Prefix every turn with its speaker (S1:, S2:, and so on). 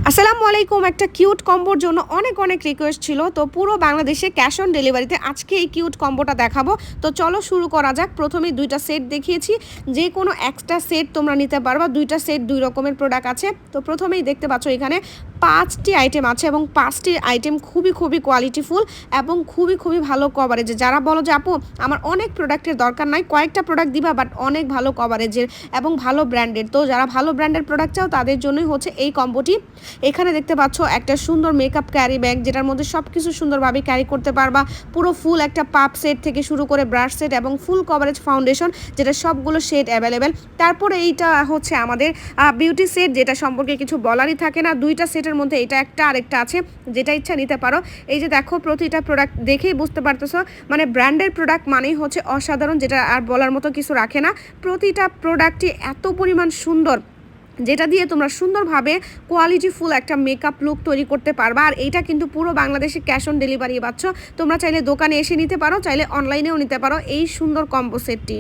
S1: আসসালামু আলাইকুম। একটা কিউট কম্বোর জন্য অনেক রিকোয়েস্ট ছিল। তো পুরো বাংলাদেশে ক্যাশ অন ডেলিভারিতে আজকে এই কিউট কম্বোটা দেখাবো। তো চলো শুরু করা যাক। প্রথমেই ২টা সেট দেখিয়েছি। যে কোনো একটা সেট তোমরা নিতে পারবা। ২টা সেট ২ রকমের প্রোডাক্ট আছে। তো প্রথমেই দেখতে পাচ্ছ এখানে ৫টি আইটেম আছে এবং ৫টি আইটেম খুবই কোয়ালিটিফুল এবং খুবই ভালো কভারেজে। যারা বলো যে আপু আমার অনেক প্রোডাক্টের দরকার নাই, কয়েকটা প্রোডাক্ট দিবা বাট অনেক ভালো কভারেজের এবং ভালো ব্র্যান্ডের। তো যারা ভালো ব্র্যান্ডের প্রোডাক্ট চাও তাদের জন্যই হচ্ছে এই কম্বোটি। এখানে দেখতে পাচ্ছ একটা সুন্দর মেকআপ ক্যারি ব্যাগ, যেটার মধ্যে সব কিছু সুন্দরভাবে ক্যারি করতে পারবা। পুরো ফুল একটা পাপ সেট থেকে শুরু করে ব্রাশ সেট এবং ফুল কভারেজ ফাউন্ডেশন, যেটা সবগুলো শেড অ্যাভেলেবেল। তারপরে এইটা হচ্ছে আমাদের বিউটি সেট, যেটা সম্পর্কে কিছু বলারই থাকে না। 2টা সেটের মধ্যে এটা একটা আরেকটা আছে, যেটা ইচ্ছা নিতে পারো। এই যে দেখো প্রতিটা প্রোডাক্ট দেখেই বুঝতে পারতেছো, মানে ব্র্যান্ডের প্রোডাক্ট মানেই হচ্ছে অসাধারণ, যেটা আর বলার মতো কিছু রাখে না। প্রতিটা প্রোডাক্টই এত পরিমাণ সুন্দর, যেটা দিয়ে তোমরা সুন্দরভাবে কোয়ালিটিফুল একটা মেকআপ লুক তৈরি করতে পারবা। আর এইটা কিন্তু পুরো বাংলাদেশে ক্যাশ অন ডেলিভারি পাচ্ছ। তোমরা চাইলে দোকানে এসে নিতে পারো, চাইলে অনলাইনেও নিতে পারো এই সুন্দর কম্বো সেটটি।